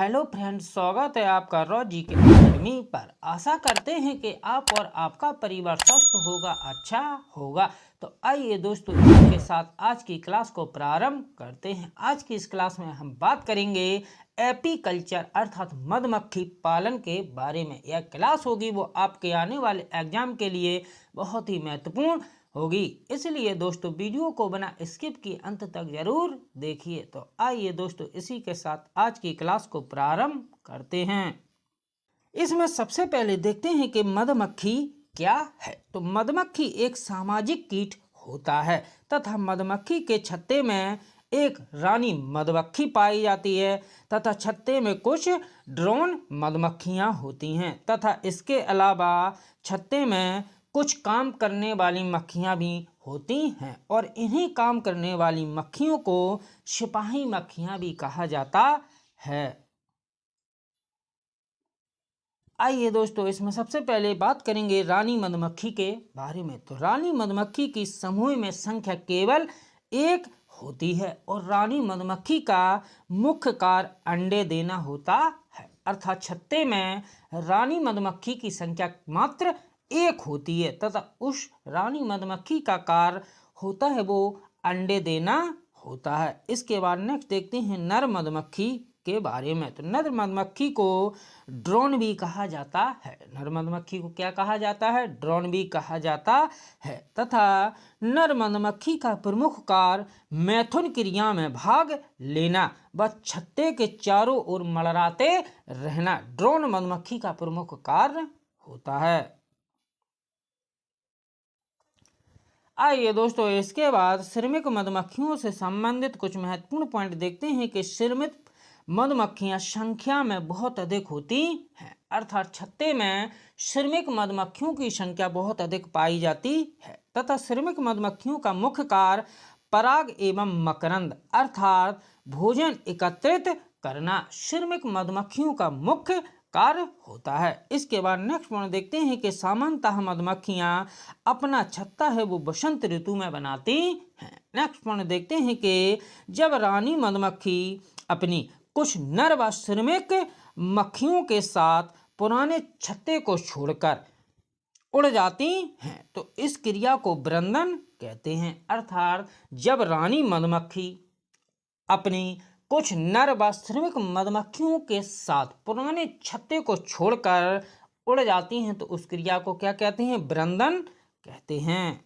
Hello friends, स्वागत है आपका रॉजी के अकेडमी पर। आशा करते हैं कि आप और आपका परिवार स्वस्थ होगा, अच्छा होगा। तो आइए दोस्तों, इसके साथ आज की क्लास को प्रारंभ करते हैं। आज की इस क्लास में हम बात करेंगे एपीकल्चर अर्थात मधुमक्खी पालन के बारे में। यह क्लास होगी वो आपके आने वाले एग्जाम के लिए बहुत ही महत्वपूर्ण होगी, इसलिए दोस्तों वीडियो को बिना स्किप किए अंत तक जरूर देखिए। तो आइए दोस्तों, इसी के साथ आज की क्लास को प्रारंभ करते हैं। इसमें सबसे पहले देखते हैं कि मधुमक्खी क्या है। तो मधुमक्खी एक सामाजिक कीट होता है तथा मधुमक्खी के छत्ते में एक रानी मधुमक्खी पाई जाती है तथा छत्ते में कुछ ड्रोन मधुमक्खियां होती हैं तथा इसके अलावा छत्ते में कुछ काम करने वाली मक्खियां भी होती हैं और इन्हीं काम करने वाली मक्खियों को सिपाही मक्खियां भी कहा जाता है। आइए दोस्तों, इसमें सबसे पहले बात करेंगे रानी मधुमक्खी के बारे में। तो रानी मधुमक्खी की समूह में संख्या केवल एक होती है और रानी मधुमक्खी का मुख्य कार्य अंडे देना होता है। अर्थात छत्ते में रानी मधुमक्खी की संख्या मात्र एक होती है तथा उस रानी मधुमक्खी का कार्य होता है वो अंडे देना होता है। इसके बाद नेक्स्ट देखते हैं नर मधुमक्खी के बारे में। तो नर मधुमक्खी को ड्रोन भी कहा जाता है। नर मधुमक्खी को क्या कहा जाता है? ड्रोन भी कहा जाता है तथा नर मधुमक्खी का प्रमुख कार्य मैथुन क्रिया में भाग लेना व छत्ते के चारों ओर मंडराते रहना ड्रोन मधुमक्खी का प्रमुख कार्य होता है। आइए दोस्तों, इसके बाद श्रमिक मधुमक्खियों से संबंधित कुछ महत्वपूर्ण पॉइंट देखते हैं कि श्रमिक मधुमक्खियां संख्या में बहुत अधिक होती हैं। अर्थात छत्ते में श्रमिक मधुमक्खियों की संख्या बहुत अधिक पाई जाती है तथा श्रमिक मधुमक्खियों का मुख्य कार्य पराग एवं मकरंद अर्थात भोजन एकत्रित करना श्रमिक मधुमक्खियों का मुख्य कार्य होता है। इसके बाद नेक्स्ट पॉइंट देखते हैं कि सामान्यतः मधुमक्खियां अपना छत्ता है वो बसंत ऋतु में बनाती हैं। नेक्स्ट पॉइंट देखते हैं कि जब रानी मधुमक्खी अपनी कुछ नर व श्रमिक मक्खियों के साथ पुराने छत्ते को छोड़कर उड़ जाती हैं तो इस क्रिया को वृंदन कहते हैं। अर्थात जब रानी मधुमक्खी अपनी कुछ नर व श्रमिक मधुमक्खियों के साथ पुराने छत्ते को छोड़कर उड़ जाती हैं तो उस क्रिया को क्या कहते हैं? वृंदन कहते हैं।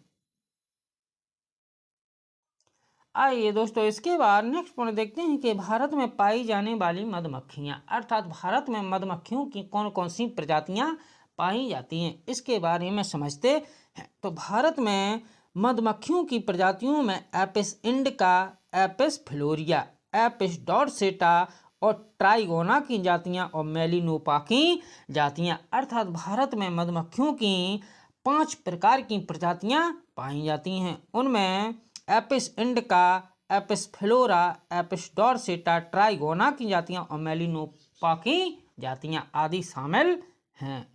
आइए दोस्तों, इसके बाद नेक्स्ट पॉइंट देखते हैं कि भारत में पाई जाने वाली मधुमक्खियां अर्थात भारत में मधुमक्खियों की कौन कौन सी प्रजातियां पाई जाती हैं, इसके बारे में समझते हैं। तो भारत में मधुमक्खियों की प्रजातियों में एपिस इंडिका, एपिस फ्लोरिया, एपिस डॉर्सेटा और ट्राइगोना की जातियां और मेलिनोपा की जातियां अर्थात भारत में मधुमक्खियों की 5 प्रकार की प्रजातियां पाई जाती हैं। उनमें Apis indica, Apis florea, Apis dorsata, Trigona की जातियां और मेलिनोपा की जातियां आदि शामिल हैं।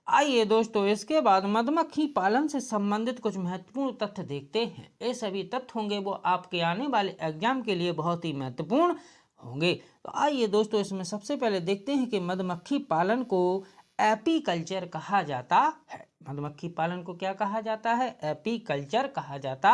आइए दोस्तों, इसके बाद मधुमक्खी पालन से संबंधित कुछ महत्वपूर्ण तथ्य देखते हैं। ये सभी तथ्य होंगे वो आपके आने वाले एग्जाम के लिए बहुत ही महत्वपूर्ण होंगे। तो आइए दोस्तों, इसमें सबसे पहले देखते हैं कि मधुमक्खी पालन को एपीकल्चर कहा जाता है। मधुमक्खी पालन को क्या कहा जाता है? एपीकल्चर कहा जाता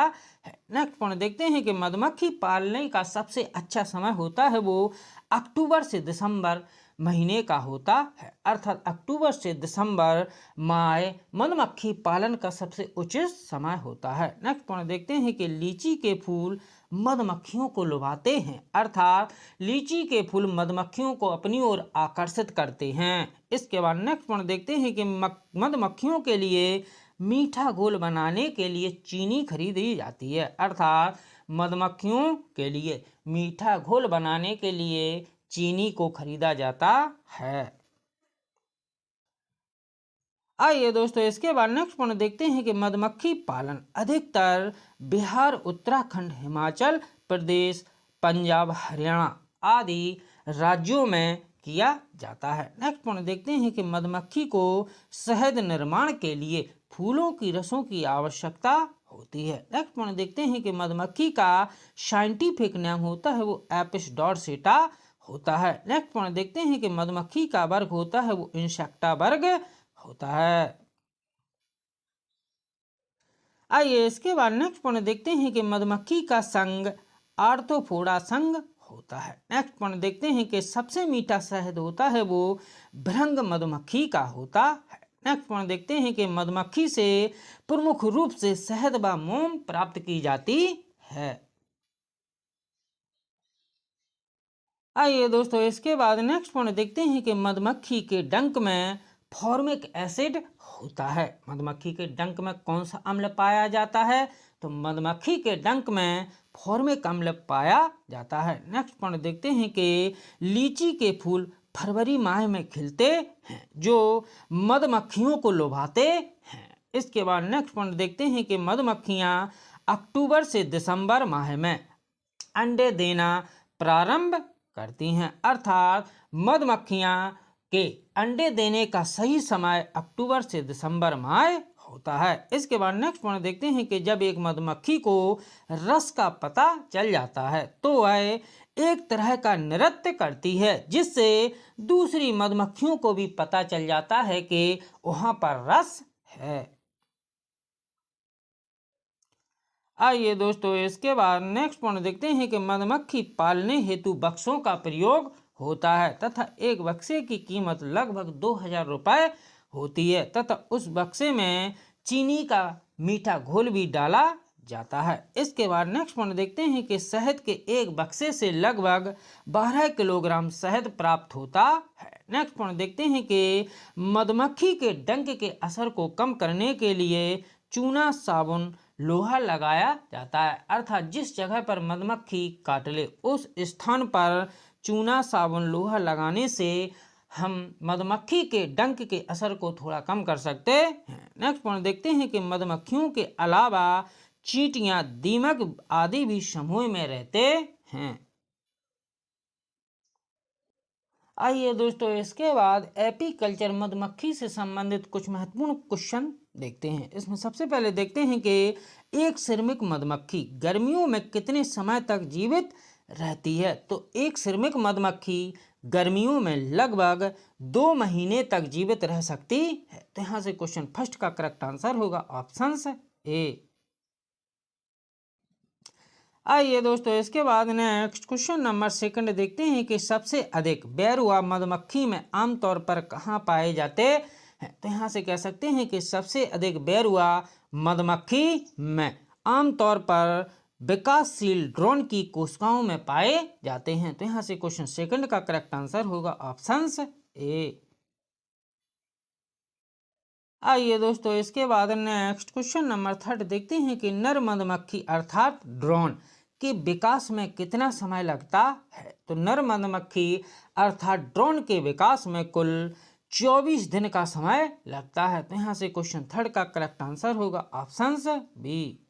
है। नेक्स्ट पॉइंट देखते हैं कि मधुमक्खी पालने का सबसे अच्छा समय होता है वो अक्टूबर से दिसंबर महीने का होता है। अर्थात अक्टूबर से दिसंबर माह मधुमक्खी पालन का सबसे उचित समय होता है। नेक्स्ट पॉइंट देखते हैं कि लीची के फूल मधुमक्खियों को लुभाते हैं। अर्थात लीची के फूल मधुमक्खियों को अपनी ओर आकर्षित करते हैं। इसके बाद नेक्स्ट पॉइंट देखते हैं कि मधुमक्खियों के लिए मीठा घोल बनाने के लिए चीनी खरीदी जाती है। अर्थात मधुमक्खियों के लिए मीठा घोल बनाने के लिए चीनी को खरीदा जाता है। आइए दोस्तों, इसके बाद नेक्स्ट पॉइंट देखते हैं कि मधुमक्खी पालन अधिकतर बिहार, उत्तराखंड, हिमाचल प्रदेश, पंजाब, हरियाणा आदि राज्यों में किया जाता है। नेक्स्ट पॉइंट देखते हैं कि मधुमक्खी को शहद निर्माण के लिए फूलों की रसों की आवश्यकता होती है। नेक्स्ट पॉइंट देखते हैं कि मधुमक्खी का साइंटिफिक नाम होता है वो एपिस डॉर्सेटा होता है। नेक्स्ट पॉइंट देखते हैं कि मधुमक्खी का वर्ग होता है वो इंसेक्टा वर्ग होता है। आइए इसके बाद नेक्स्ट पॉइंट देखते हैं कि मधुमक्खी का संघ आर्थ्रोपोडा संघ होता है। नेक्स्ट पॉइंट देखते हैं कि सबसे मीठा शहद होता है वो भृंग मधुमक्खी का होता है। नेक्स्ट पॉइंट देखते हैं कि मधुमक्खी से प्रमुख रूप से शहद व मोम प्राप्त की जाती है। आइए दोस्तों इसके बाद नेक्स्ट पॉइंट देखते हैं कि मधुमक्खी के डंक में फॉर्मिक एसिड होता है। मधुमक्खी के डंक में कौन सा अम्ल पाया जाता है? तो मधुमक्खी के डंक में फॉर्मिक अम्ल पाया जाता है। नेक्स्ट पॉइंट देखते हैं कि लीची के फूल फरवरी माह में खिलते हैं जो मधुमक्खियों को लुभाते हैं। इसके बाद नेक्स्ट पॉइंट देखते हैं कि मधुमक्खियां अक्टूबर से दिसंबर माह में अंडे देना प्रारंभ करती हैं, अर्थात मधुमक्खियां के अंडे देने का सही समय अक्टूबर से दिसंबर माह होता है। इसके बाद नेक्स्ट पॉइंट देखते हैं कि जब एक मधुमक्खी को रस का पता चल जाता है तो वह एक तरह का नृत्य करती है जिससे दूसरी मधुमक्खियों को भी पता चल जाता है कि वहां पर रस है। आइए दोस्तों इसके बाद नेक्स्ट पॉइंट देखते हैं कि मधुमक्खी पालने हेतु बक्सों का प्रयोग होता है तथा एक बक्से की कीमत लगभग 2000 रुपये होती है तथा उस बक्से में चीनी का मीठा घोल भी डाला जाता है। इसके बाद नेक्स्ट पॉइंट देखते हैं कि शहद के एक बक्से से लगभग 12 किलोग्राम शहद प्राप्त होता है। नेक्स्ट पॉइंट देखते हैं कि मधुमक्खी के डंक के असर को कम करने के लिए चूना साबुन लोहा लगाया जाता है, अर्थात जिस जगह पर मधुमक्खी काट ले उस स्थान पर चूना साबुन लोहा लगाने से हम मधुमक्खी के डंक के असर को थोड़ा कम कर सकते हैं। नेक्स्ट पॉइंट देखते हैं कि मधुमक्खियों के अलावा चींटियां, दीमक आदि भी समूह में रहते हैं। आइए दोस्तों इसके बाद एपीकल्चर मधुमक्खी से संबंधित कुछ महत्वपूर्ण क्वेश्चन देखते हैं। इसमें सबसे पहले देखते हैं कि एक श्रमिक मधुमक्खी गर्मियों में कितने समय तक जीवित रहती है? तो एक श्रमिक मधुमक्खी गर्मियों में लगभग 2 महीने तक जीवित रह सकती है। तो यहाँ से क्वेश्चन फर्स्ट का करेक्ट आंसर होगा ऑप्शन ए। आइए दोस्तों इसके बाद नेक्स्ट क्वेश्चन नंबर सेकंड देखते हैं कि सबसे अधिक बेरुआ मधुमक्खी में आमतौर पर कहाँ पाए जाते हैं? तो यहाँ से कह सकते हैं कि सबसे अधिक बेरुआ मधुमक्खी में आमतौर पर विकासशील ड्रोन की कोशिकाओं में पाए जाते हैं। तो यहाँ से क्वेश्चन सेकंड का करेक्ट आंसर होगा ऑप्शन ए। आइए दोस्तों इसके बाद नेक्स्ट क्वेश्चन नंबर थर्ड देखते हैं कि नर मधुमक्खी अर्थात ड्रोन के विकास में कितना समय लगता है? तो नर मधुमक्खी अर्थात ड्रोन के विकास में कुल 24 दिन का समय लगता है। तो यहाँ से क्वेश्चन थर्ड का करेक्ट आंसर होगा ऑप्शन बी।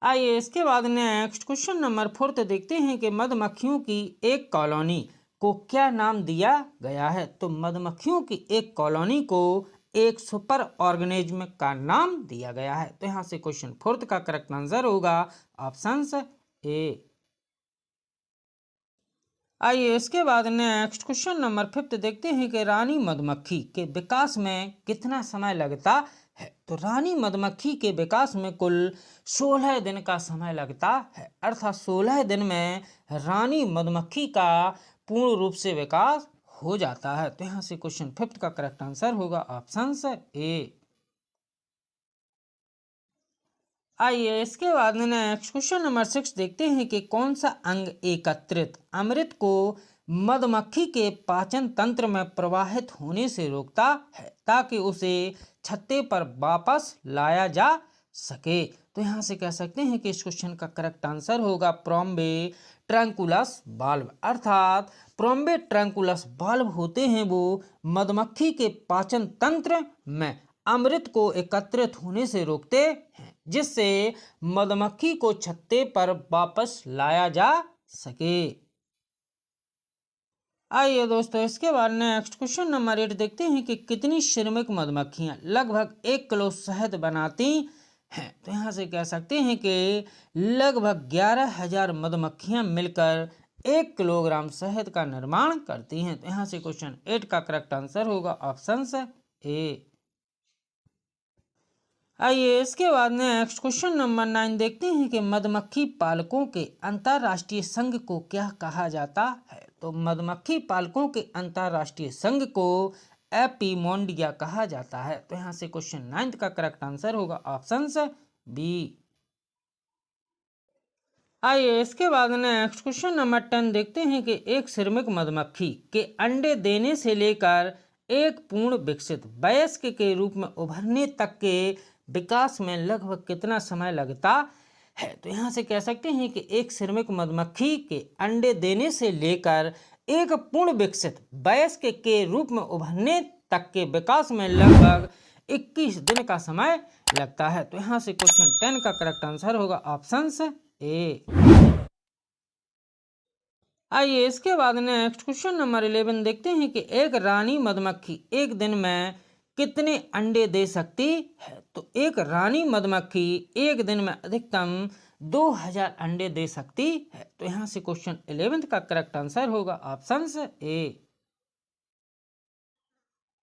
आइए इसके बाद नेक्स्ट क्वेश्चन नंबर फोर्थ देखते हैं कि मधुमक्खियों की एक कॉलोनी को क्या नाम दिया गया है? तो मधुमक्खियों की एक कॉलोनी को एक सुपर ऑर्गेनिज्म का नाम दिया गया है। तो यहाँ से क्वेश्चन फोर्थ का करेक्ट आंसर होगा ऑप्शन ए। आइए इसके बाद नेक्स्ट क्वेश्चन नंबर फिफ्थ देखते हैं कि रानी मधुमक्खी के विकास में कितना समय लगता है? तो रानी मधुमक्खी के विकास में कुल 16 दिन का समय लगता है, अर्थात 16 दिन में रानी मधुमक्खी का पूर्ण रूप से विकास हो जाता है। तो यहाँ से क्वेश्चन फिफ्थ का करेक्ट आंसर होगा ऑप्शन ए। आइए इसके बाद नेक्स्ट क्वेश्चन नंबर 6 देखते हैं कि कौन सा अंग एकत्रित अमृत को मधुमक्खी के पाचन तंत्र में प्रवाहित होने से रोकता है ताकि उसे छत्ते पर वापस लाया जा सके? तो यहाँ से कह सकते हैं कि इस क्वेश्चन का करेक्ट आंसर होगा प्रोम्बे ट्रैंकुलस वाल्व, अर्थात प्रोम्बे ट्रैंकुलस वाल्व होते हैं वो मधुमक्खी के पाचन तंत्र में अमृत को एकत्रित होने से रोकते हैं जिससे मधुमक्खी को छत्ते पर वापस लाया जा सके। आइए दोस्तों इसके बाद नेक्स्ट क्वेश्चन नंबर 8 देखते हैं कि कितनी श्रमिक मधुमक्खियां लगभग 1 किलो शहद बनाती हैं। तो यहाँ से कह सकते हैं कि लगभग 11,000 मधुमक्खियां मिलकर 1 किलोग्राम शहद का निर्माण करती हैं। तो यहाँ से क्वेश्चन 8 का करेक्ट आंसर होगा ऑप्शन ए। आइए इसके बाद नेक्स्ट क्वेश्चन नंबर 9 देखते हैं कि मधुमक्खी पालकों के अंतरराष्ट्रीय संघ को क्या कहा जाता है। तो मधुमक्खी पालकों के अंतरराष्ट्रीय संघ को एपीमोंडिया कहा जाता है। तो यहाँ से क्वेश्चन 9 का करेक्ट आंसर होगा ऑप्शन बी। आइए इसके बाद नेक्स्ट क्वेश्चन नंबर 10 देखते हैं कि एक श्रमिक मधुमक्खी के अंडे देने से लेकर एक पूर्ण विकसित वयस्क के रूप में उभरने तक के विकास में लगभग कितना समय लगता है। तो यहाँ से कह सकते हैं कि एक श्रमिक मधुमक्खी के अंडे देने से लेकर एक पूर्ण विकसित वयस्क के रूप में उभरने तक के विकास में लगभग 21 दिन का समय लगता है। तो यहाँ से क्वेश्चन 10 का करेक्ट आंसर होगा ऑप्शन ए। आइए इसके बाद नेक्स्ट क्वेश्चन नंबर 11 देखते हैं कि एक रानी मधुमक्खी एक दिन में कितने अंडे दे सकती है। तो एक रानी मधुमक्खी एक दिन में अधिकतम 2000 अंडे दे सकती है। तो यहाँ से क्वेश्चन 11 का करेक्ट आंसर होगा ऑप्शन ए।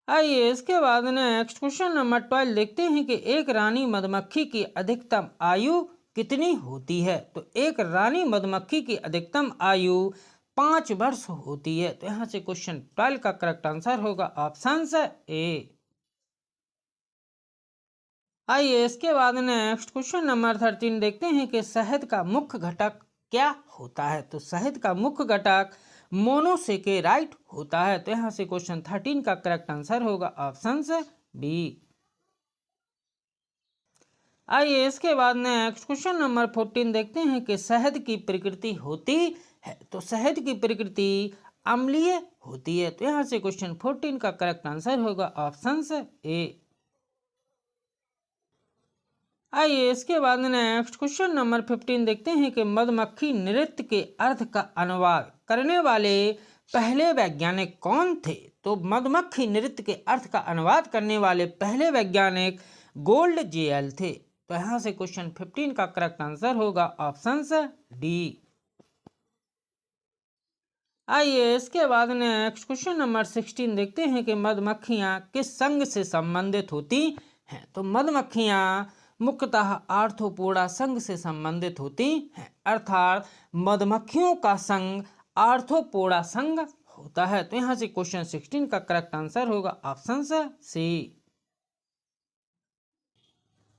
आइए इसके बाद नेक्स्ट क्वेश्चन नंबर 12 देखते हैं कि एक रानी मधुमक्खी की अधिकतम आयु कितनी होती है। तो एक रानी मधुमक्खी की अधिकतम आयु 5 वर्ष होती है। तो यहाँ से क्वेश्चन 12 का करेक्ट आंसर होगा ऑप्शन ए। आइए इसके बाद नेक्स्ट क्वेश्चन नंबर 13 देखते हैं कि शहद का मुख्य घटक क्या होता है। तो शहद का मुख्य घटक मोनोसेकेराइड होता है। तो यहाँ से क्वेश्चन 13 का करेक्ट आंसर होगा ऑप्शन बी। आइए इसके बाद नेक्स्ट क्वेश्चन नंबर 14 देखते हैं कि शहद की प्रकृति होती है। तो शहद की प्रकृति अम्लीय होती है। तो यहाँ से क्वेश्चन 14 का करेक्ट आंसर होगा ऑप्शन ए। आइए इसके बाद नेक्स्ट क्वेश्चन नंबर 15 देखते हैं कि मधुमक्खी नृत्य के अर्थ का अनुवाद करने वाले पहले वैज्ञानिक कौन थे। तो मधुमक्खी नृत्य के अर्थ का अनुवाद करने वाले पहले वैज्ञानिक गोल्ड जेएल थे। तो यहाँ से क्वेश्चन 15 का करेक्ट आंसर होगा ऑप्शन डी। आइए इसके बाद नेक्स्ट क्वेश्चन नंबर 16 देखते हैं कि मधुमक्खियां किस संघ से संबंधित होती हैं। तो मधुमक्खियां मुख्यतः आर्थ्रोपोडा संघ से संबंधित होती हैं, अर्थात मधुमक्खियों का संघ आर्थ्रोपोडा संघ होता है। तो यहाँ से क्वेश्चन 16 का करेक्ट आंसर होगा ऑप्शन सी।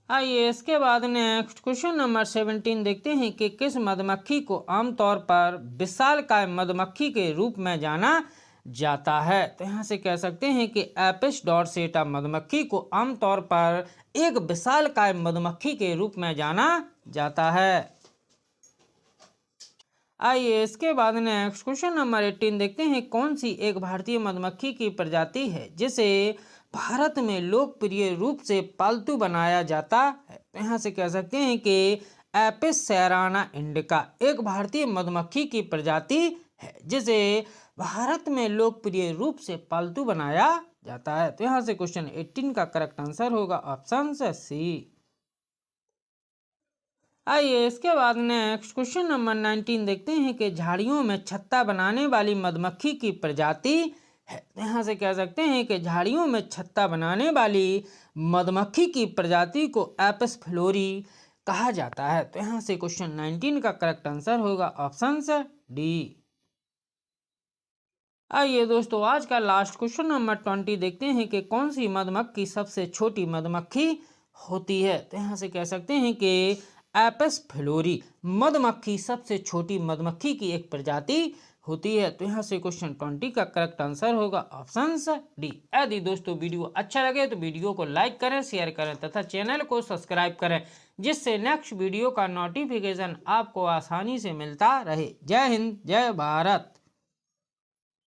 आइए इसके बाद नेक्स्ट क्वेश्चन नंबर 17 देखते हैं कि किस मधुमक्खी को आमतौर पर विशालकाय मधुमक्खी के रूप में जाना जाता है। तो यहाँ से कह सकते हैं कि एपिस डॉर्सेटा मधुमक्खी को आमतौर पर एक विशालकाय मधुमक्खी के रूप में जाना जाता है। आइए इसके बाद नेक्स्ट क्वेश्चन नंबर 18 देखते हैं कौन सी एक भारतीय मधुमक्खी की प्रजाति है जिसे भारत में लोकप्रिय रूप से पालतू बनाया जाता है। तो यहाँ से कह सकते हैं कि एपिस सेराना इंडिका एक भारतीय मधुमक्खी की प्रजाति है जिसे भारत में लोकप्रिय रूप से पालतू बनाया जाता है। तो यहाँ से क्वेश्चन 18 का करेक्ट आंसर होगा ऑप्शन सी। आइए इसके बाद नेक्स्ट क्वेश्चन नंबर 19 देखते हैं कि झाड़ियों में छत्ता बनाने वाली मधुमक्खी की प्रजाति है। तो यहाँ से कह सकते हैं कि झाड़ियों में छत्ता बनाने वाली मधुमक्खी की प्रजाति को एपिस फ्लोरी कहा जाता है। तो यहाँ से क्वेश्चन 19 का करेक्ट आंसर होगा ऑप्शन डी। आइए दोस्तों आज का लास्ट क्वेश्चन नंबर 20 देखते हैं कि कौन सी मधुमक्खी सबसे छोटी मधुमक्खी होती है। तो यहाँ से कह सकते हैं कि एपिस फ्लोरी मधुमक्खी सबसे छोटी मधुमक्खी की एक प्रजाति होती है। तो यहाँ से क्वेश्चन 20 का करेक्ट आंसर होगा ऑप्शन डी। यदि दोस्तों वीडियो अच्छा लगे तो वीडियो को लाइक करें, शेयर करें तथा चैनल को सब्सक्राइब करें जिससे नेक्स्ट वीडियो का नोटिफिकेशन आपको आसानी से मिलता रहे। जय हिंद, जय भारत।